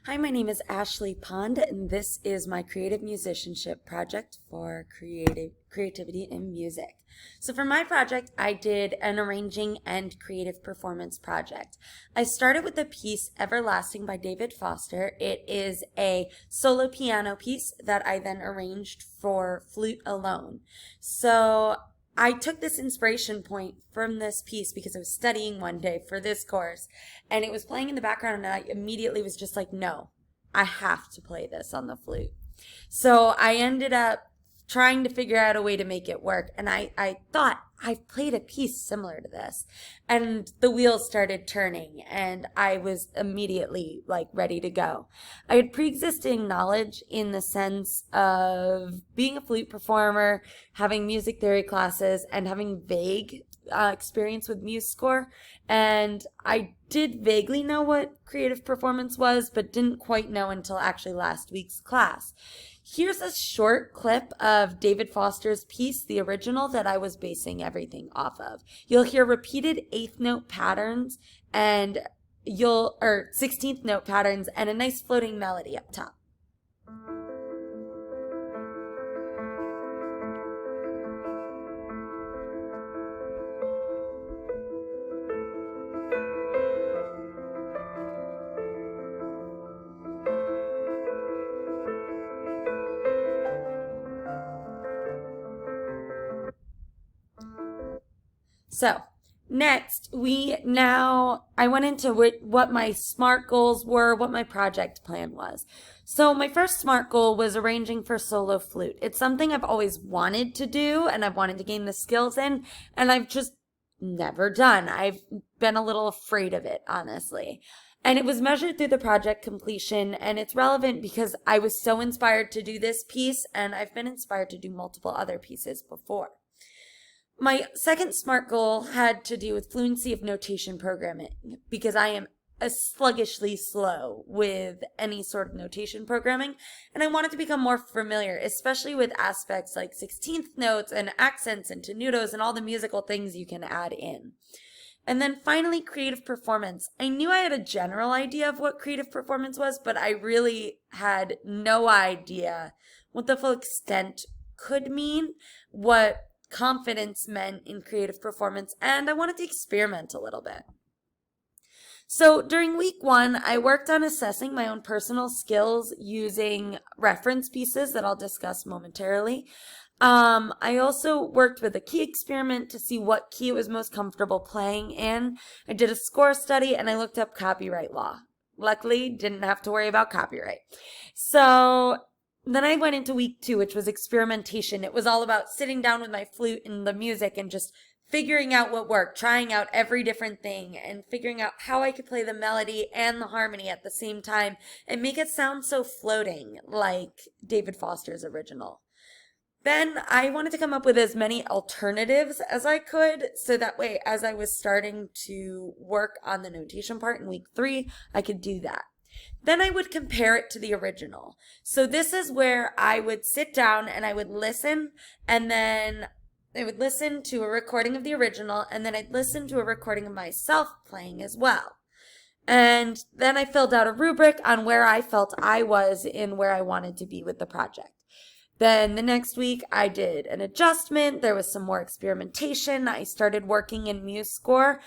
Hi, my name is Ashley Pond, and this is my creative musicianship project for creativity in music. So for my project, I did an arranging and creative performance project. I started with the piece Everlasting by David Foster. It is a solo piano piece that I then arranged for flute alone. So I took this inspiration point from this piece because I was studying one day for this course and it was playing in the background and I immediately was just like, no, I have to play this on the flute. So I ended up trying to figure out a way to make it work. And I thought I've played a piece similar to this. And the wheels started turning and I was immediately like ready to go. I had pre-existing knowledge in the sense of being a flute performer, having music theory classes, and having vague experience with MuseScore. And I did vaguely know what creative performance was, but didn't quite know until actually last week's class. Here's a short clip of David Foster's piece, the original, that I was basing everything off of. You'll hear repeated 8th note patterns and 16th note patterns and a nice floating melody up top. So next, I went into what my SMART goals were, what my project plan was. So my first SMART goal was arranging for solo flute. It's something I've always wanted to do and I've wanted to gain the skills in, and I've just never done. I've been a little afraid of it, honestly. And it was measured through the project completion, and it's relevant because I was so inspired to do this piece, and I've been inspired to do multiple other pieces before. My second SMART goal had to do with fluency of notation programming because I am sluggishly slow with any sort of notation programming, and I wanted to become more familiar, especially with aspects like 16th notes and accents and tenutos and all the musical things you can add in. And then finally, creative performance. I knew I had a general idea of what creative performance was, but I really had no idea what the full extent could mean, what confidence meant in creative performance, and I wanted to experiment a little bit. So during week 1, I worked on assessing my own personal skills using reference pieces that I'll discuss momentarily. I also worked with a key experiment to see what key it was most comfortable playing in. I did a score study and I looked up copyright law. Luckily, didn't have to worry about copyright. So then I went into week 2, which was experimentation. It was all about sitting down with my flute and the music and just figuring out what worked, trying out every different thing and figuring out how I could play the melody and the harmony at the same time and make it sound so floating like David Foster's original. Then I wanted to come up with as many alternatives as I could, so that way as I was starting to work on the notation part in week 3, I could do that. Then I would compare it to the original. So this is where I would sit down and I would listen, and then I would listen to a recording of the original, and then I'd listen to a recording of myself playing as well. And then I filled out a rubric on where I felt I was in where I wanted to be with the project. Then the next week I did an adjustment. There was some more experimentation. I started working in MuseScore.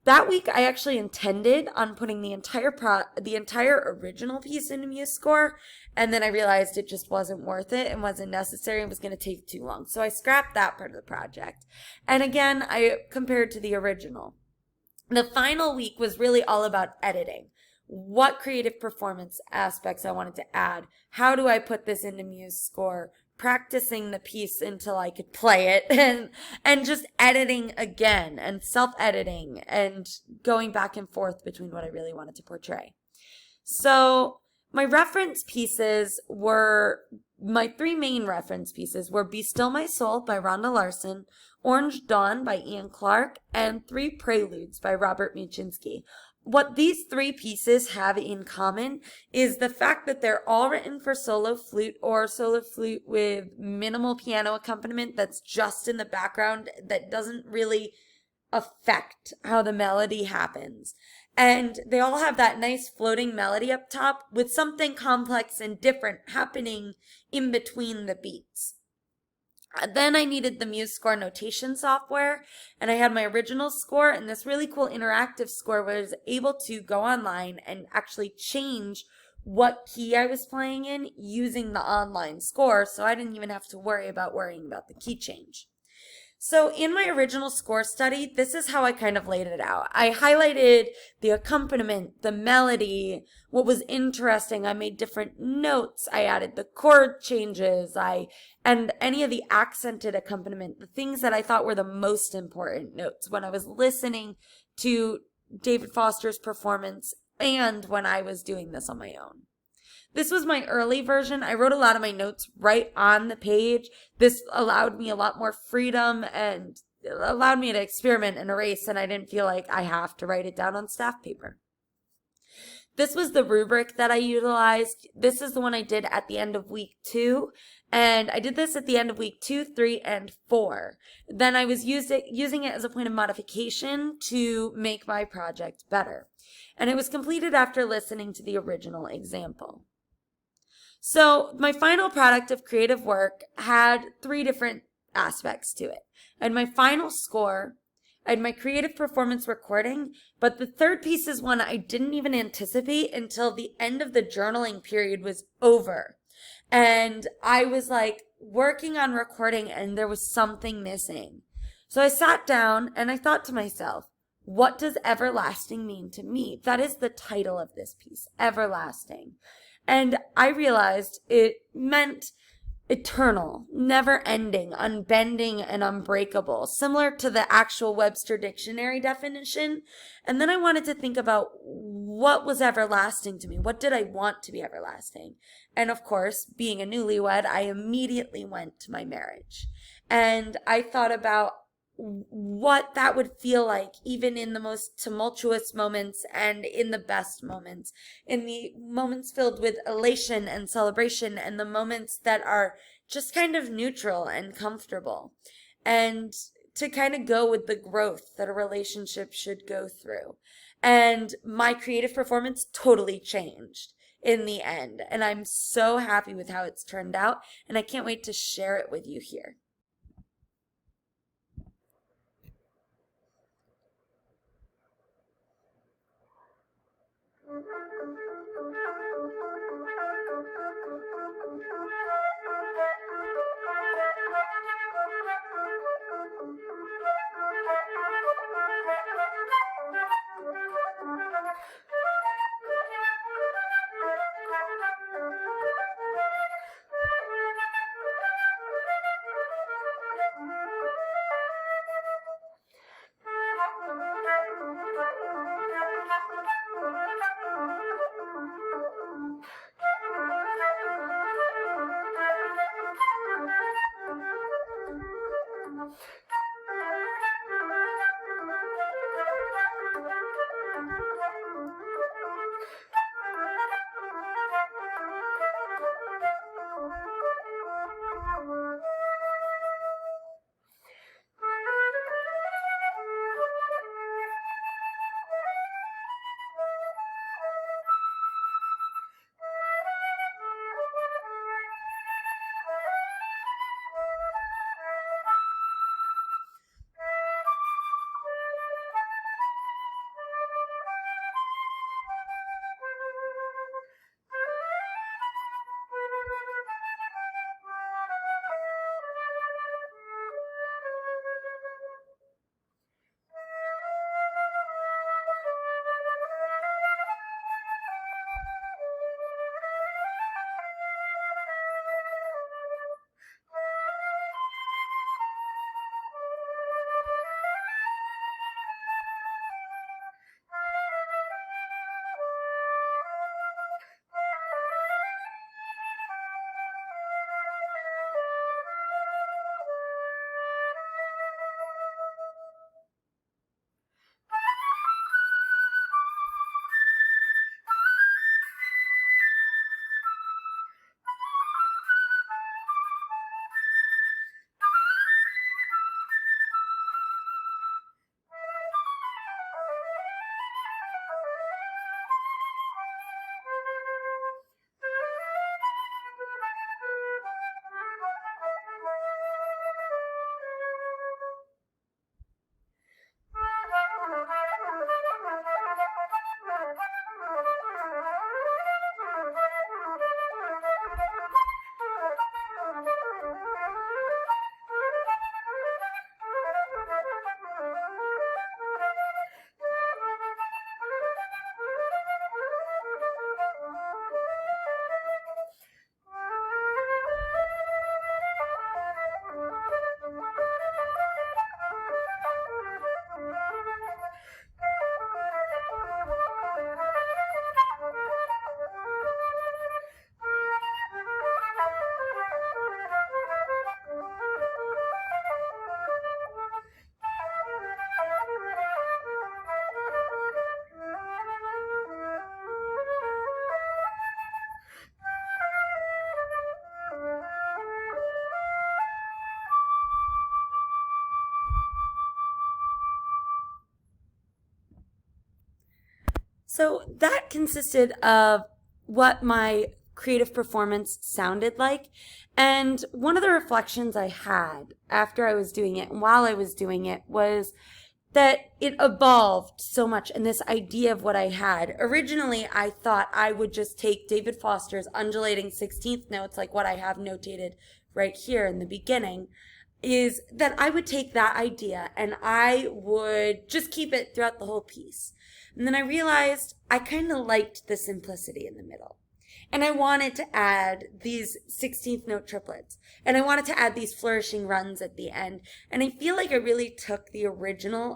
That week, I actually intended on putting the entire original piece into MuseScore, and then I realized it just wasn't worth it and wasn't necessary and was going to take too long. So I scrapped that part of the project. And again, I compared to the original. The final week was really all about editing. What creative performance aspects I wanted to add. How do I put this into MuseScore? Practicing the piece until I could play it and just editing again and self-editing and going back and forth between what I really wanted to portray. So my 3 main reference pieces were Be Still My Soul by Rhonda Larson, Orange Dawn by Ian Clark, and 3 Preludes by Robert Mucinski. What these 3 pieces have in common is the fact that they're all written for solo flute or solo flute with minimal piano accompaniment that's just in the background that doesn't really affect how the melody happens. And they all have that nice floating melody up top with something complex and different happening in between the beats. Then I needed the MuseScore notation software, and I had my original score and this really cool interactive score where I was able to go online and actually change what key I was playing in using the online score, so I didn't even have to worrying about the key change. So in my original score study, this is how I kind of laid it out. I highlighted the accompaniment, the melody, what was interesting. I made different notes. I added the chord changes, and any of the accented accompaniment, the things that I thought were the most important notes when I was listening to David Foster's performance and when I was doing this on my own. This was my early version. I wrote a lot of my notes right on the page. This allowed me a lot more freedom and allowed me to experiment and erase, and I didn't feel like I have to write it down on staff paper. This was the rubric that I utilized. This is the one I did at the end of week 2. And I did this at the end of week 2, 3, and 4. Then I was using it as a point of modification to make my project better. And it was completed after listening to the original example. So my final product of creative work had 3 different aspects to it. I had my final score, I had my creative performance recording, but the third piece is one I didn't even anticipate until the end of the journaling period was over. And I was like working on recording and there was something missing. So I sat down and I thought to myself, what does everlasting mean to me? That is the title of this piece, everlasting. And I realized it meant eternal, never ending, unbending, and unbreakable, similar to the actual Webster Dictionary definition. And then I wanted to think about what was everlasting to me. What did I want to be everlasting? And of course, being a newlywed, I immediately went to my marriage. And I thought about what that would feel like even in the most tumultuous moments and in the best moments, in the moments filled with elation and celebration and the moments that are just kind of neutral and comfortable, and to kind of go with the growth that a relationship should go through. And my creative performance totally changed in the end, and I'm so happy with how it's turned out, and I can't wait to share it with you here. So that consisted of what my creative performance sounded like. And one of the reflections I had after I was doing it and while I was doing it was that it evolved so much. And this idea of what I had, originally I thought I would just take David Foster's undulating 16th notes, like what I have notated right here in the beginning, is that I would take that idea and I would just keep it throughout the whole piece. And then I realized I kind of liked the simplicity in the middle. And I wanted to add these 16th note triplets. And I wanted to add these flourishing runs at the end. And I feel like I really took the original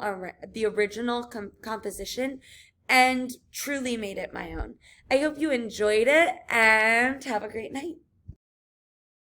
composition and truly made it my own. I hope you enjoyed it and have a great night.